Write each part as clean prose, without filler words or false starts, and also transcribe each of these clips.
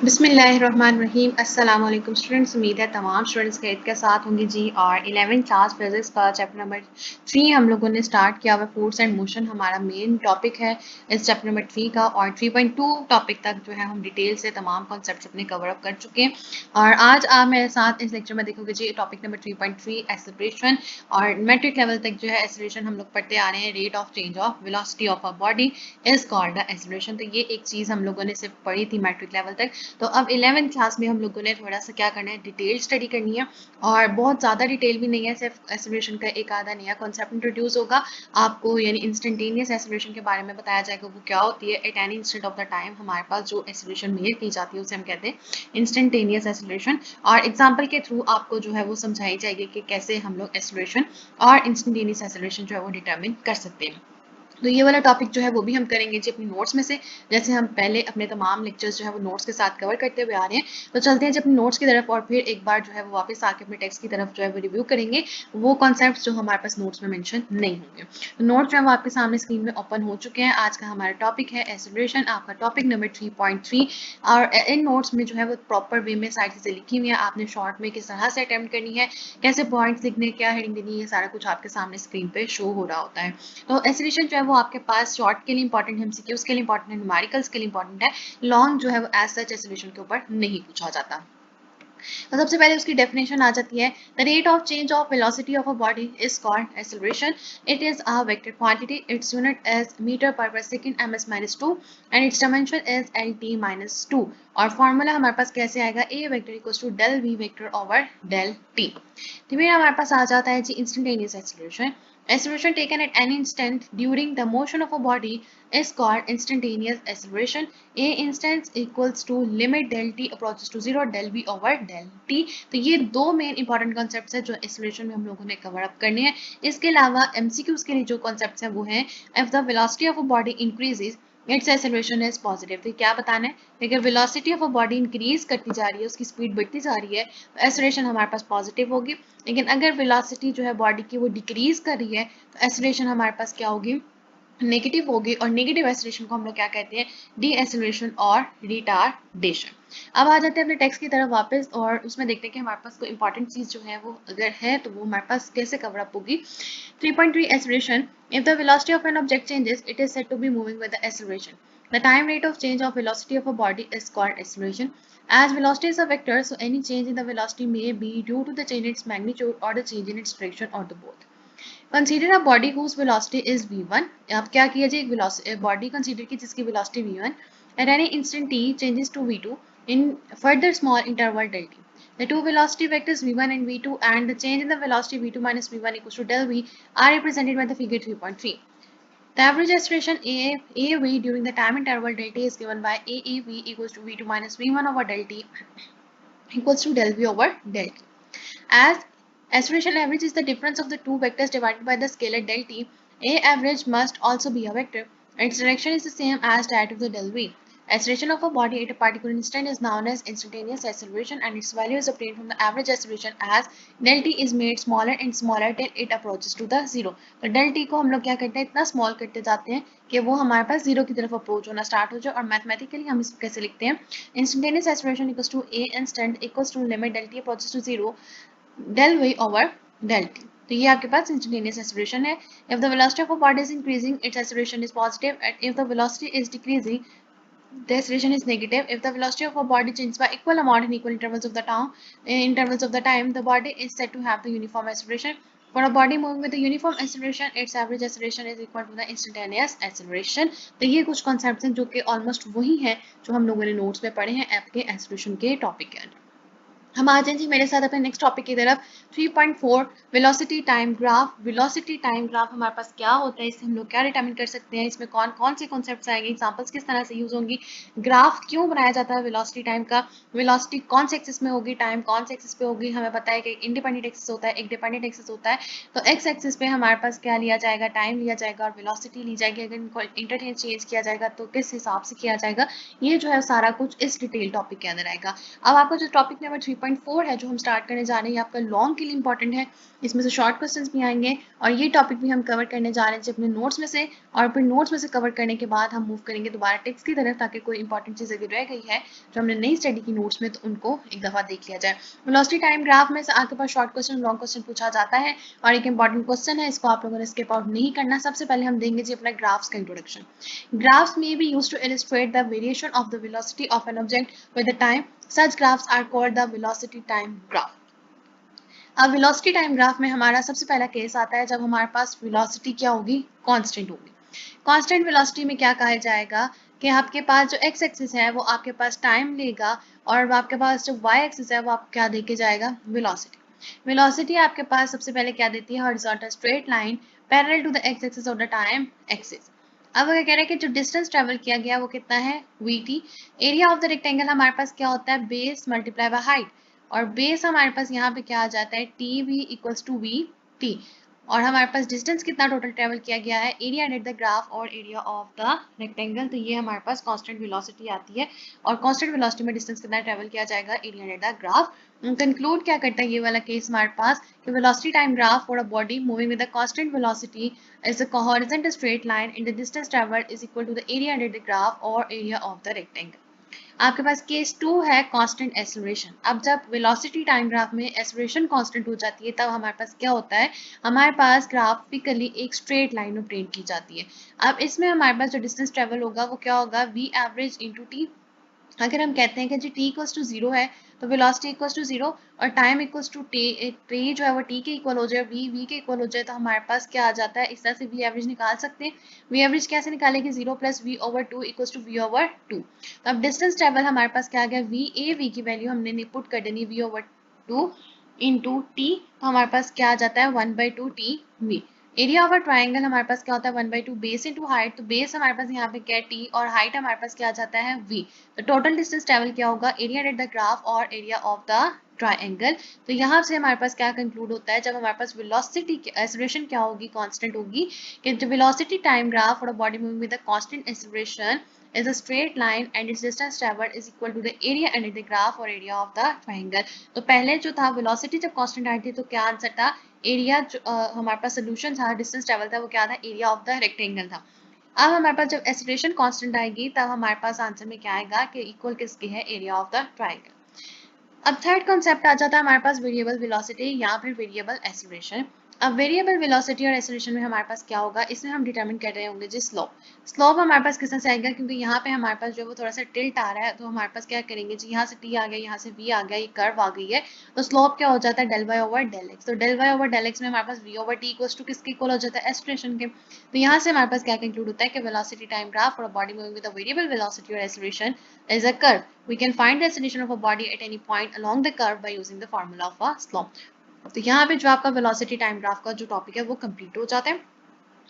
बिस्मिल्लाहिर्रहमानिर्रहीम अस्सलाम वालेकुम स्टूडेंट्स। उम्मीद है तमाम स्टूडेंट्स खैरियत के साथ होंगे जी। और 11th क्लास फिजिक्स का चैप्टर नंबर 3 हम लोगों ने स्टार्ट किया हुआ। फोर्स एंड मोशन हमारा मेन टॉपिक है इस चैप्टर नंबर 3 का। और 3.2 टॉपिक तक जो है हम डिटेल से तमाम कॉन्सेप्ट अपने कवर अप कर चुके हैं। और आज आप मेरे साथ इस लेक्चर में देखोगे जी टॉपिक नंबर 3.3 एक्सेलरेशन। और मेट्रिक लेवल तक जो है एक्सेलरेशन हम लोग पढ़ते आ रहे हैं। Rate of change of velocity of a body is called the acceleration. तो ये एक चीज़ हम लोगों ने सिर्फ पढ़ी थी मेट्रिक लेवल तक। तो अब 11th क्लास में हम लोगों ने थोड़ा सा क्या करना है, डिटेल स्टडी करनी है। और बहुत ज़्यादा डिटेल भी नहीं है, सिर्फ एक्सेलरेशन का एक आधा नया कॉन्सेप्ट इंट्रोड्यूस होगा आपको, यानी इंस्टेंटेनियस एक्सेलरेशन के बारे में बताया जाएगा। वो क्या होती है, at any instant of the time हमारे पास जो एक्सेलरेशन मेजर की जाती है उसे हम कहते हैं इंस्टेंटेनियस एक्सेलरेशन। और एग्जाम्पल के थ्रू आपको जो है वो समझाई जाएगी कि कैसे हम लोग एक्सेलरेशन और इंस्टेंटेनियस एक्सेलरेशन जो है वो डिटर्मिन कर सकते हैं। तो ये वाला टॉपिक जो है वो भी हम करेंगे जी अपनी नोट्स में से, जैसे हम पहले अपने तमाम लेक्चर्स जो है वो नोट्स के साथ कवर करते हुए आ रहे हैं। तो चलते हैं जी अपनी नोट्स की तरफ और फिर एक बार जो है वो वापस आके अपने टेक्स्ट की तरफ जो है वो रिव्यू करेंगे वो कॉन्सेप्ट जो हमारे पास नोट्स में मेंशन नहीं होंगे। तो नोट्स जो है वो आपके सामने स्क्रीन में ओपन हो चुके हैं। आज का हमारा टॉपिक है एक्सेलरेशन, आपका टॉपिक नंबर 3.3। और इन नोट्स में जो है वो प्रॉपर वे में सारी चीज़ें लिखी हुई हैं। आपने शॉर्ट में किस तरह से अटेम्प्ट करनी है, कैसे पॉइंट्स लिखने, क्या हेडिंग देनी है, ये सारा कुछ आपके सामने स्क्रीन पे शो हो रहा होता है। तो एक्सेलरेशन जो है वो आपके पास शॉर्ट के लिए इंपॉर्टेंट है, एमसीक्यूज के लिए इंपॉर्टेंट है, न्यूमेरिकल्स के लिए इंपॉर्टेंट है। लॉन्ग जो है वो एज सच एक्सेलरेशन के ऊपर नहीं पूछा जाता। तो सबसे पहले उसकी डेफिनेशन आ जाती है, the rate of change of velocity of a body is called acceleration. It is a vector quantity, its unit is metre per second ms-2 and its dimension is lt-2। और फॉर्मूला हमारे पास कैसे आएगा, A vector equals to del V vector over del T. तो फिर हमारे पास आ जाता है जी instantaneous acceleration. Acceleration taken at any instant during the motion of a body is called instantaneous acceleration. A instant equals to limit del t approaches to zero del v over del t। तो ये दो main important concepts हैं जो acceleration में हम लोगों ने cover up करने हैं। इसके अलावा एमसीक्यूज के लिए जो कॉन्सेप्ट्स हैं वो हैं, if the velocity of a body increases it's acceleration is positive. तो क्या बताना है कि अगर velocity of a body increase करती जा रही है, उसकी स्पीड बढ़ती जा रही है, तो एक्सेलरेशन हमारे पास पॉजिटिव होगी। लेकिन अगर वेलोसिटी जो है बॉडी की वो डिक्रीज कर रही है, तो एक्सेलरेशन हमारे पास क्या होगी, नेगेटिव होगी। और नेगेटिव एक्सेलरेशन को हम लोग क्या कहते हैं, डी एक्सेलरेशन और रिटार्डेशन। अब आ जाते हैं अपने टेक्स्ट की तरफ वापस और उसमें देखते हैं कि हमारे पास कोई इंपॉर्टेंट चीज जो है वो अगर है तो वो हमारे पास कैसे कवर अप होगी। 3.3 acceleration, if the velocity of an object changes it is said to be moving with the acceleration. The time rate of change of velocity of a body is called acceleration. As velocity is a vector, so any change in the velocity may be due to the change in its magnitude or the change in its direction or the both. Consider a body whose velocity is v1। अब क्या किया जाए, एक body consider की जिसकी velocity v1 at any instant t changes to v2 in further small interval del t. The two velocity vectors v1 and v2 and the change in the velocity v2 minus v1 equals to del v are represented by the figure 3.3. The average acceleration AAV during the time interval del t is given by AAV equals to v2 minus v1 over del t equals to del v over del t. As acceleration average is the difference of the two vectors divided by the scalar del t, A average must also be a vector. Its direction is the same as that of the del v. Acceleration of a body at a particular instant is known as instantaneous acceleration and its value is obtained from the average acceleration as del t is made smaller and smaller till it approaches to the zero। तो del t को हम लोग क्या करते हैं, इतना small करते जाते हैं कि वो हमारे पास जीरो की तरफ अप्रोच होना स्टार्ट हो जाए। और मैथमेटिकली हम इसको कैसे लिखते हैं, instantaneous acceleration equals to a instant equals to limit del t approaches to zero del v over del t। तो ये आपके पास इंस्टेंटेनियस एक्सेलरेशन है। if the velocity of a body is increasing its acceleration is positive and if the velocity is decreasing the acceleration is negative. If the velocity of a body changes by equal amount in equal intervals of the time, the body is said to have the uniform acceleration. For a body moving with a uniform acceleration, its average acceleration is equal to the instantaneous acceleration। तो ये कुछ concepts हैं जो कि almost वही हैं जो हम लोगों ने नोट्स में पढ़े हैं आपके एक्सेलरेशन के टॉपिक के अंदर। हम आ जाएं जी मेरे साथ अपने नेक्स्ट टॉपिक की तरफ। 3.4 velocity time graph. Velocity time graph हमारे पास क्या होता है, इससे हम लोग क्या डिटरमिन कर सकते हैं, इसमें कौन कौन से कॉन्सेप्ट्स आएंगे, एग्जांपल्स किस तरह से यूज होंगी, ग्राफ क्यों बनाया जाता है वेलोसिटी टाइम का, वेलोसिटी कौन से एक्सिस में होगी, टाइम कौन से एक्सिस पे होगी। हमें पता है कि इंडिपेंडेंट एक्सिस होता है, एक डिपेंडेंट एक्सिस होता है। तो एक्स एक्सिस पे हमारे पास क्या लिया जाएगा, टाइम लिया जाएगा और वेलोसिटी ली जाएगी। अगर इनको इंटरचेंज चेंज किया जाएगा तो किस हिसाब से किया जाएगा, ये जो है सारा कुछ इस डिटेल टॉपिक के अंदर आएगा। अब आपको जो टॉपिक नंबर 3.4 है जो हम स्टार्ट करने जा रहे हैं, ये आपका लॉन्ग के लिए इंपॉर्टेंट है, इसमें से शॉर्ट क्वेश्चंस भी आएंगे और ये टॉपिक भी हम कवर करने जा रहे हैं अपने नोट्स में से, और फिर नोट्स में से कवर करने के बाद हम मूव करेंगे दोबारा टेक्स्ट की तरफ, ताकि कोई इंपॉर्टेंट चीज़ अगर रह गई है जो हमने नहीं स्टडी की नोट्स में तो उनको एक दफ़ा देख लिया जाए। वेलोसिटी टाइम ग्राफ में से आपके पास शॉर्ट क्वेश्चन, लॉन्ग क्वेश्चन पूछा जाता है और एक इंपॉर्टेंट क्वेश्चन है, इसको आप लोगों ने स्किप आउट नहीं करना। सबसे पहले हम देंगे जी अपना ग्राफ्स का introduction. Graphs may be used to illustrate the variation of the velocity of an object with the time. Such graphs are called the velocity time graph. अब velocity time graph में हमारा सबसे पहला केस आता है जब हमारे पास velocity क्या होगी, कांस्टेंट होगी। कांस्टेंट velocity में क्या कहा जाएगा कि आपके पास जो x एक्सिस है वो आपके पास टाइम लेगा और आपके पास जो y एक्सिस है वो आप क्या देके जाएगा, velocity। velocity आपके पास सबसे पहले क्या देती है, horizontal straight line parallel to the x axis of the time axis। अब अगर कह रहे हैं कि जो डिस्टेंस ट्रेवल किया गया वो कितना है, vt। Area of the rectangle हमारे पास क्या होता है, बेस मल्टीप्लाई बाय हाइट, और बेस हमारे पास यहाँ पे क्या आ जाता है, T V equals to V T, और हमारे पास डिस्टेंस कितना टोटल ट्रेवल किया गया है, एरिया अंडर द ग्राफ और एरिया ऑफ द रेक्टेंगल। तो ये हमारे पास कांस्टेंट वेलोसिटी आती है, और कांस्टेंट वेलोसिटी में डिस्टेंस कितना ट्रेवल किया जाएगा, area under the graph. Conclude क्या करता है ये वाला केस हमारे पास कि velocity time graph for a body moving with the constant velocity is a horizontal straight line and the distance traveled is equal to the area under the graph or area of the rectangle। आपके पास case 2 है constant acceleration. अब जब velocity time graph में acceleration constant हो जाती है तब हमारे पास क्या होता है, हमारे पास ग्राफिकली एक स्ट्रेट लाइन ऑब्टेन की जाती है। अब इसमें हमारे पास जो डिस्टेंस ट्रेवल होगा वो क्या होगा, वी एवरेज इंटू टी। अगर हम कहते हैं कि जी t इक्वल्स टू 0 है तो वेलोसिटी इक्वल्स टू 0 और टाइम इक्वल्स टू टी जो है वो t के इक्वल हो जाए, v के इक्वल हो जाए, तो हमारे पास क्या आ जाता है, इस तरह से v एवरेज निकाल सकते हैं। v एवरेज कैसे निकालेंगे, 0 plus V over two equals to V over two. तो अब डिस्टेंस ट्रेवल हमारे पास क्या आ गया, v की वैल्यू हमने पुट कर देनी v over two into T, तो हमारे पास क्या आ जाता है 1/2 T V. Area of a triangle हमारे पास क्या होता है, 1/2 बेस इंटू हाइट, तो बेस हमारे पास यहाँ पे क्या है टी और हाइट हमारे पास क्या आ जाता है v। तो टोटल डिस्टेंस ट्रेवल क्या होगा, एरिया एट द ग्राफ और एरिया ऑफ द ट्राइंगल। तो यहाँ से हमारे पास क्या कंक्लूड होता है, जब हमारे पास वेलोसिटी एक्सेलरेशन क्या होगी, कांस्टेंट होगी, कि जो वेलोसिटी टाइम ग्राफ और a body moving with a constant acceleration is a straight line and its distance traveled is equal to the area under the graph or area of the triangle। तो पहले जो था velocity जब constant I थी तो क्या answer था, area हमारे पास सोल्यूशन था, डिस्टेंस ट्रेवल था वो क्या था, एरिया ऑफ द रेक्टेंगल था। अब हमारे पास जब एक्सेलरेशन कांस्टेंट आएगी तब हमारे पास आंसर में क्या आएगा कि इक्वल किसके है, एरिया ऑफ द ट्राइंगल। अब थर्ड कॉन्सेप्ट आ जाता है हमारे पास वेरिएबल वेलोसिटी या फिर वेरिएबल एक्सेलरेशन। अब वेरिएबल वेलोसिटी और एक्सेलरेशन में हमारे पास क्या होगा, इसमें हम डिटरमिन कर रहे होंगे जी स्लोप। स्लोप हमारे पास किस तरह से आएगा, क्योंकि यहाँ पे हमारे पास जो वो थोड़ा सा टिल्ट आ रहा है तो हमारे पास क्या करेंगे जी, यहाँ से टी आ गया, यहाँ से वी आ गया, ये कर्व आ गई है, तो स्लोप क्या हो जाता है, del Y over del X. तो del Y over del X में हमारे पास V over T equals to किसके इक्वल हो जाता है, एक्सेलरेशन के। तो यहाँ से हमारे पास क्या कंक्लूड होता है कि velocity time graph for a body moving with a variable velocity और acceleration is a curve. We can find the acceleration of a body at any point along the curve by using the formula of a slope। तो यहाँ पे जो आपका velocity time graph का जो topic है वो कंप्लीट हो जाता है।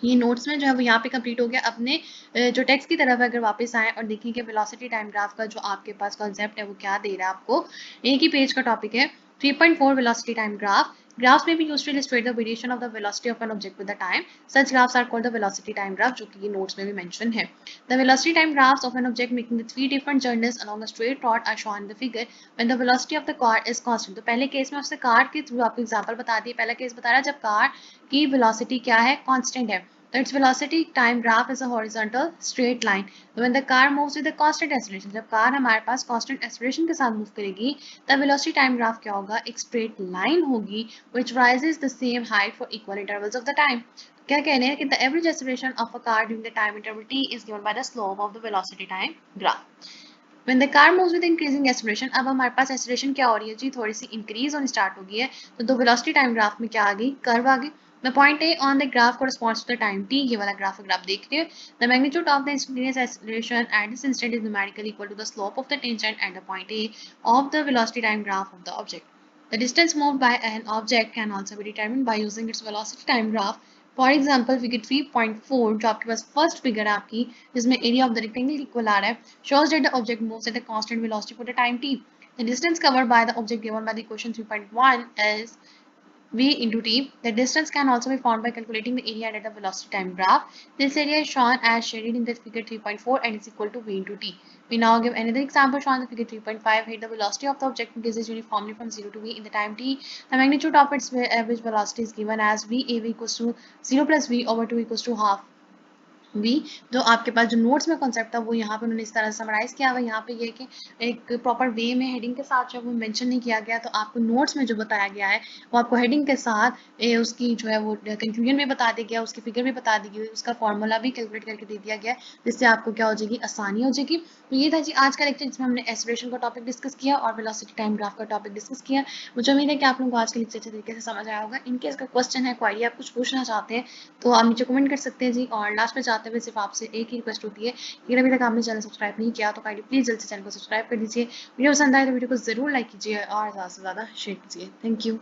ये नोट्स में जो है वो यहाँ पे कंप्लीट हो गया। अपने जो टेक्स्ट की तरफ अगर वापस आए और देखें कि वेलोसिटी टाइम ग्राफ का जो आपके पास कॉन्सेप्ट है वो क्या दे रहा है आपको, एक ही पेज का टॉपिक है 3.4 velocity time graph। Graphs may be used to illustrate the variation of the velocity of an object with the time. Such graphs are called the velocity time graph, जो कि ये नोट्स में भी mention है। The velocity time graphs of an object making the three different journeys along a straight rod are shown in the figure when the velocity of the car is constant। तो पहले case में उसने car के through आपको example बता दी। पहला case बता रहा है जब कार की वेलोसिटी क्या है, कांस्टेंट है, तो its velocity time graph is a horizontal straight line। तो when the car moves with a constant acceleration, जब कार हमारे पास constant acceleration के साथ मूव करेगी तब velocity time graph क्या होगा, एक straight line होगी which rises the same height for equal intervals of the time। क्या कह रहे हैं कि the average acceleration of a car during the time interval t is given by the slope of the velocity time graph। When the car moves with increasing acceleration, अब हमारे पास acceleration क्या हो रही है जी, थोड़ी सी increase होनी start हो गई है, तो velocity time graph में क्या आ गई, curve आ गई। The point A on the graph corresponds to the time t। ये वाला ग्राफ अगर आप देख रहे हो, the magnitude of the instantaneous acceleration at this instant is numerically equal to the slope of the tangent at the point A of the velocity time graph of the object। The distance moved by an object can also be determined by using its velocity time graph। For example, figure 3.4 जो आपके पास first figure है आपकी, जिसमें area of the rectangle equal आ रहा है, shows that the object moves at a constant velocity for the time t। The distance covered by the object given by the equation 3.1 is v into t। The distance can also be found by calculating the area under the velocity time graph। This area is shown as shaded in the figure 3.4 and is equal to v into t। We now give another example showing the figure 3.5. Here the velocity of the object increases uniformly from 0 to v in the time t. The magnitude of its average velocity is given as v equals to 0 plus v over 2 equals to half भी। जो आपके पास जो notes में concept था वो यहाँ पे उन्होंने इस तरह समराइज किया हुआ है। यहाँ पे ये कि एक प्रॉपर वे में हेडिंग के साथ जो वो मेंशन नहीं किया गया, तो आपको नोट्स में जो बताया गया है वो आपको हेडिंग के साथ उसकी जो है वो कंक्लूजन में बता दिया गया, उसकी फिगर भी बता दी गई, उसका फॉर्मूला भी कैलकुलेट करके दे दिया गया, जिससे आपको क्या हो जाएगी, आसानी हो जाएगी। तो ये था जी आज का लेक्चर, जिसमें हमने एक्सेलरेशन का टॉपिक डिस्कस किया और वेलोसिटी टाइम ग्राफ का टॉपिक डिस्कस किया। मुझे उम्मीद है कि आप लोगों को आज का लेक्चर अच्छे तरीके से समझ आया होगा। इनके इसका क्वेश्चन है, क्वारी, आप कुछ पूछना चाहते हैं तो आप नीचे कमेंट कर सकते हैं जी। और लास्ट में जाते हुए सिर्फ आपसे एक ही रिक्वेस्ट होती है कि अगर अभी तक आपने चैनल सब्सक्राइब नहीं किया तो काइंडली प्लीज जल्द से चैनल को सब्सक्राइब कर दीजिए। वीडियो पसंद आए तो वीडियो को जरूर लाइक कीजिए और ज़्यादा से ज़्यादा शेयर कीजिए। Thank you.